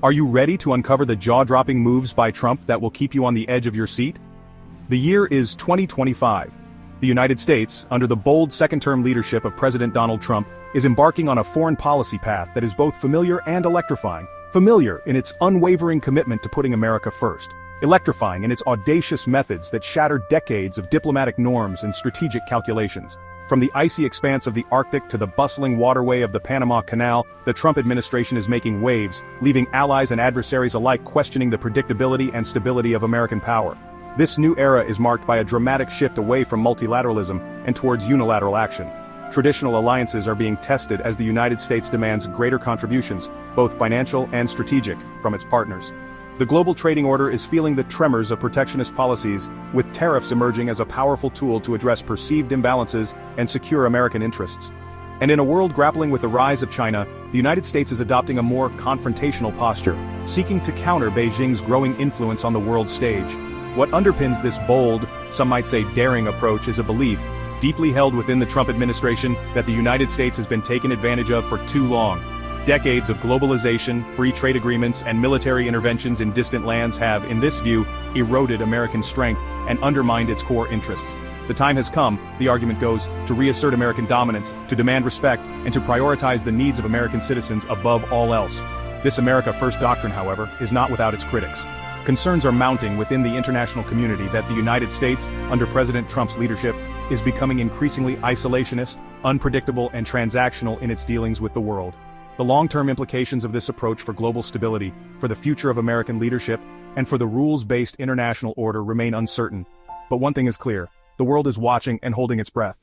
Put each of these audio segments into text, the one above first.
Are you ready to uncover the jaw-dropping moves by Trump that will keep you on the edge of your seat? The year is 2025. The United States, under the bold second-term leadership of President Donald Trump, is embarking on a foreign policy path that is both familiar and electrifying. Familiar in its unwavering commitment to putting America first. Electrifying in its audacious methods that shatter decades of diplomatic norms and strategic calculations. From the icy expanse of the Arctic to the bustling waterway of the Panama Canal, the Trump administration is making waves, leaving allies and adversaries alike questioning the predictability and stability of American power. This new era is marked by a dramatic shift away from multilateralism and towards unilateral action. Traditional alliances are being tested as the United States demands greater contributions, both financial and strategic, from its partners. The global trading order is feeling the tremors of protectionist policies, with tariffs emerging as a powerful tool to address perceived imbalances and secure American interests. And in a world grappling with the rise of China, the United States is adopting a more confrontational posture, seeking to counter Beijing's growing influence on the world stage. What underpins this bold, some might say daring approach is a belief, deeply held within the Trump administration, that the United States has been taken advantage of for too long. Decades of globalization, free trade agreements, and military interventions in distant lands have, in this view, eroded American strength and undermined its core interests. The time has come, the argument goes, to reassert American dominance, to demand respect, and to prioritize the needs of American citizens above all else. This America First doctrine, however, is not without its critics. Concerns are mounting within the international community that the United States, under President Trump's leadership, is becoming increasingly isolationist, unpredictable, and transactional in its dealings with the world. The long-term implications of this approach for global stability, for the future of American leadership, and for the rules-based international order remain uncertain. But one thing is clear, the world is watching and holding its breath.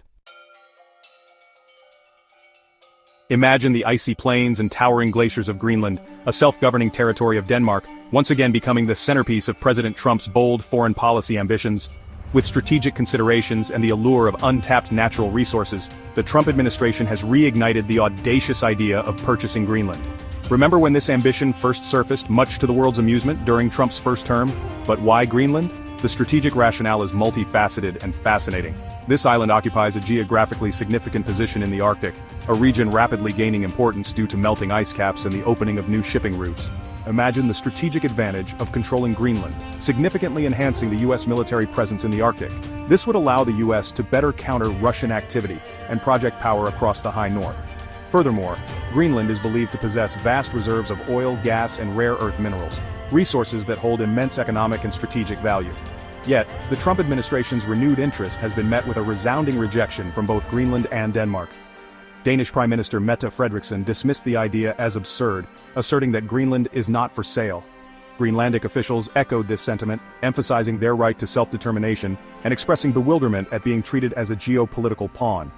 Imagine the icy plains and towering glaciers of Greenland, a self-governing territory of Denmark, once again becoming the centerpiece of President Trump's bold foreign policy ambitions. With strategic considerations and the allure of untapped natural resources, the Trump administration has reignited the audacious idea of purchasing Greenland. Remember when this ambition first surfaced, much to the world's amusement, during Trump's first term? But why Greenland? The strategic rationale is multifaceted and fascinating. This island occupies a geographically significant position in the Arctic, a region rapidly gaining importance due to melting ice caps and the opening of new shipping routes. Imagine the strategic advantage of controlling Greenland, significantly enhancing the U.S. military presence in the Arctic. This would allow the U.S. to better counter Russian activity and project power across the high north. Furthermore, Greenland is believed to possess vast reserves of oil, gas, and rare earth minerals, resources that hold immense economic and strategic value. Yet, the Trump administration's renewed interest has been met with a resounding rejection from both Greenland and Denmark. Danish Prime Minister Mette Frederiksen dismissed the idea as absurd, asserting that Greenland is not for sale. Greenlandic officials echoed this sentiment, emphasizing their right to self-determination and expressing bewilderment at being treated as a geopolitical pawn.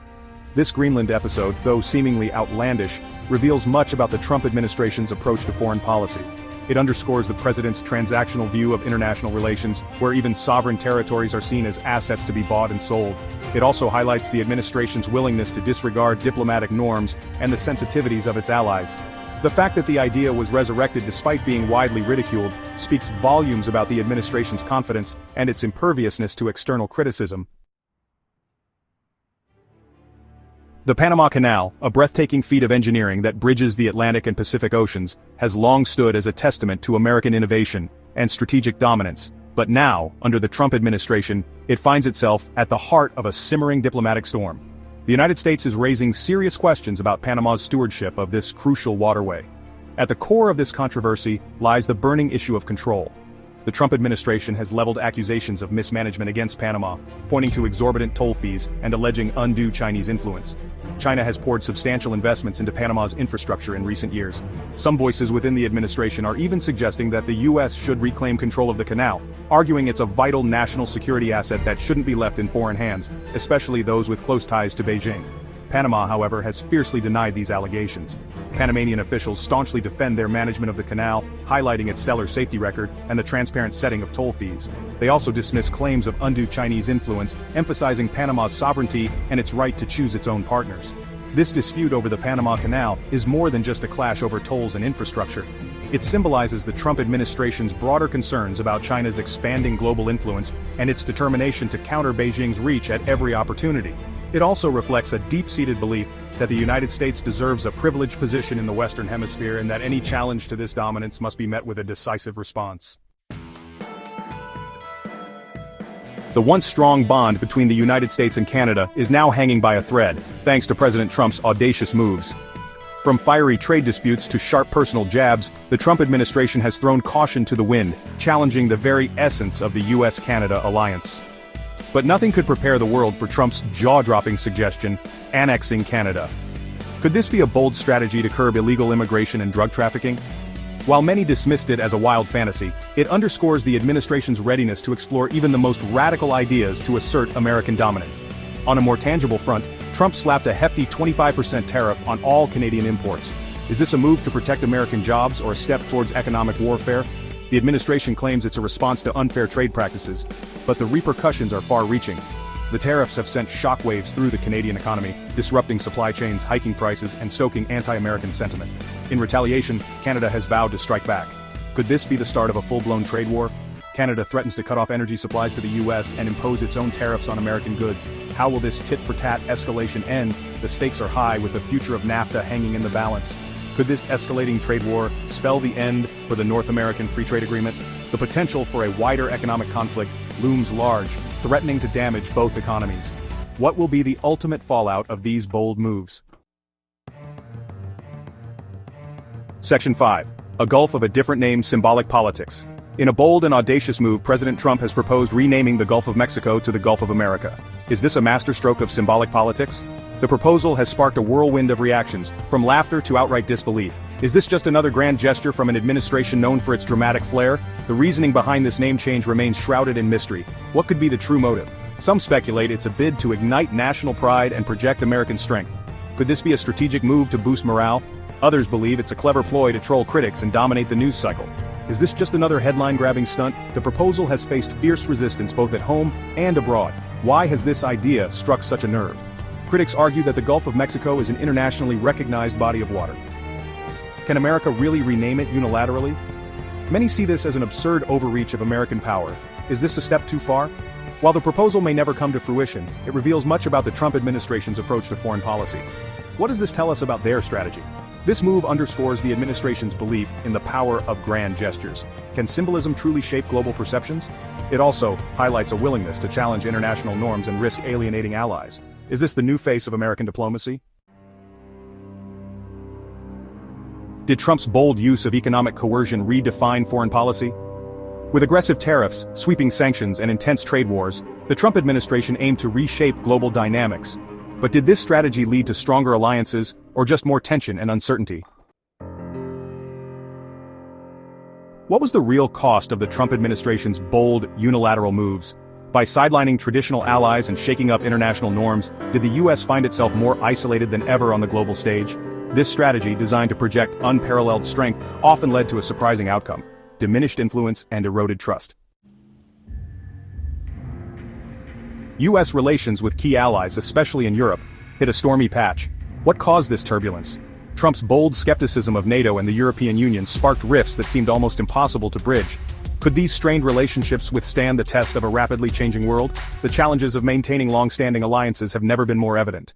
This Greenland episode, though seemingly outlandish, reveals much about the Trump administration's approach to foreign policy. It underscores the president's transactional view of international relations, where even sovereign territories are seen as assets to be bought and sold. It also highlights the administration's willingness to disregard diplomatic norms and the sensitivities of its allies. The fact that the idea was resurrected despite being widely ridiculed speaks volumes about the administration's confidence and its imperviousness to external criticism. The Panama Canal, a breathtaking feat of engineering that bridges the Atlantic and Pacific Oceans, has long stood as a testament to American innovation and strategic dominance. But now, under the Trump administration, it finds itself at the heart of a simmering diplomatic storm. The United States is raising serious questions about Panama's stewardship of this crucial waterway. At the core of this controversy lies the burning issue of control. The Trump administration has leveled accusations of mismanagement against Panama, pointing to exorbitant toll fees and alleging undue Chinese influence. China has poured substantial investments into Panama's infrastructure in recent years. Some voices within the administration are even suggesting that the U.S. should reclaim control of the canal, arguing it's a vital national security asset that shouldn't be left in foreign hands, especially those with close ties to Beijing. Panama, however, has fiercely denied these allegations. Panamanian officials staunchly defend their management of the canal, highlighting its stellar safety record and the transparent setting of toll fees. They also dismiss claims of undue Chinese influence, emphasizing Panama's sovereignty and its right to choose its own partners. This dispute over the Panama Canal is more than just a clash over tolls and infrastructure. It symbolizes the Trump administration's broader concerns about China's expanding global influence and its determination to counter Beijing's reach at every opportunity. It also reflects a deep-seated belief that the United States deserves a privileged position in the Western Hemisphere and that any challenge to this dominance must be met with a decisive response. The once strong bond between the United States and Canada is now hanging by a thread, thanks to President Trump's audacious moves. From fiery trade disputes to sharp personal jabs, the Trump administration has thrown caution to the wind, challenging the very essence of the US-Canada alliance. But nothing could prepare the world for Trump's jaw-dropping suggestion, annexing Canada. Could this be a bold strategy to curb illegal immigration and drug trafficking? While many dismissed it as a wild fantasy, it underscores the administration's readiness to explore even the most radical ideas to assert American dominance. On a more tangible front, Trump slapped a hefty 25% tariff on all Canadian imports. Is this a move to protect American jobs or a step towards economic warfare? The administration claims it's a response to unfair trade practices, but the repercussions are far-reaching. The tariffs have sent shockwaves through the Canadian economy, disrupting supply chains, hiking prices, and stoking anti-American sentiment. In retaliation, Canada has vowed to strike back. Could this be the start of a full-blown trade war? Canada threatens to cut off energy supplies to the US and impose its own tariffs on American goods. How will this tit-for-tat escalation end? The stakes are high, with the future of NAFTA hanging in the balance. Could this escalating trade war spell the end for the North American Free Trade Agreement? The potential for a wider economic conflict looms large, threatening to damage both economies. What will be the ultimate fallout of these bold moves? Section 5. A Gulf of a different name: Symbolic Politics. In a bold and audacious move, President Trump has proposed renaming the Gulf of Mexico to the Gulf of America. Is this a masterstroke of symbolic politics? The proposal has sparked a whirlwind of reactions, from laughter to outright disbelief. Is this just another grand gesture from an administration known for its dramatic flair? The reasoning behind this name change remains shrouded in mystery. What could be the true motive? Some speculate it's a bid to ignite national pride and project American strength. Could this be a strategic move to boost morale? Others believe it's a clever ploy to troll critics and dominate the news cycle. Is this just another headline-grabbing stunt? The proposal has faced fierce resistance both at home and abroad. Why has this idea struck such a nerve? Critics argue that the Gulf of Mexico is an internationally recognized body of water. Can America really rename it unilaterally? Many see this as an absurd overreach of American power. Is this a step too far? While the proposal may never come to fruition, it reveals much about the Trump administration's approach to foreign policy. What does this tell us about their strategy? This move underscores the administration's belief in the power of grand gestures. Can symbolism truly shape global perceptions? It also highlights a willingness to challenge international norms and risk alienating allies. Is this the new face of American diplomacy? Did Trump's bold use of economic coercion redefine foreign policy? With aggressive tariffs, sweeping sanctions, and intense trade wars, the Trump administration aimed to reshape global dynamics. But did this strategy lead to stronger alliances, or just more tension and uncertainty? What was the real cost of the Trump administration's bold, unilateral moves? By sidelining traditional allies and shaking up international norms, did the US find itself more isolated than ever on the global stage? This strategy, designed to project unparalleled strength, often led to a surprising outcome: diminished influence and eroded trust. US relations with key allies, especially in Europe, hit a stormy patch. What caused this turbulence? Trump's bold skepticism of NATO and the European Union sparked rifts that seemed almost impossible to bridge. Could these strained relationships withstand the test of a rapidly changing world? The challenges of maintaining long-standing alliances have never been more evident.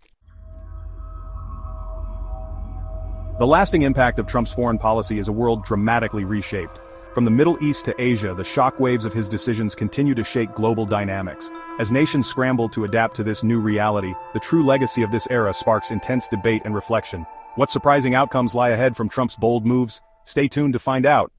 The lasting impact of Trump's foreign policy is a world dramatically reshaped. From the Middle East to Asia, the shockwaves of his decisions continue to shake global dynamics. As nations scramble to adapt to this new reality, the true legacy of this era sparks intense debate and reflection. What surprising outcomes lie ahead from Trump's bold moves? Stay tuned to find out.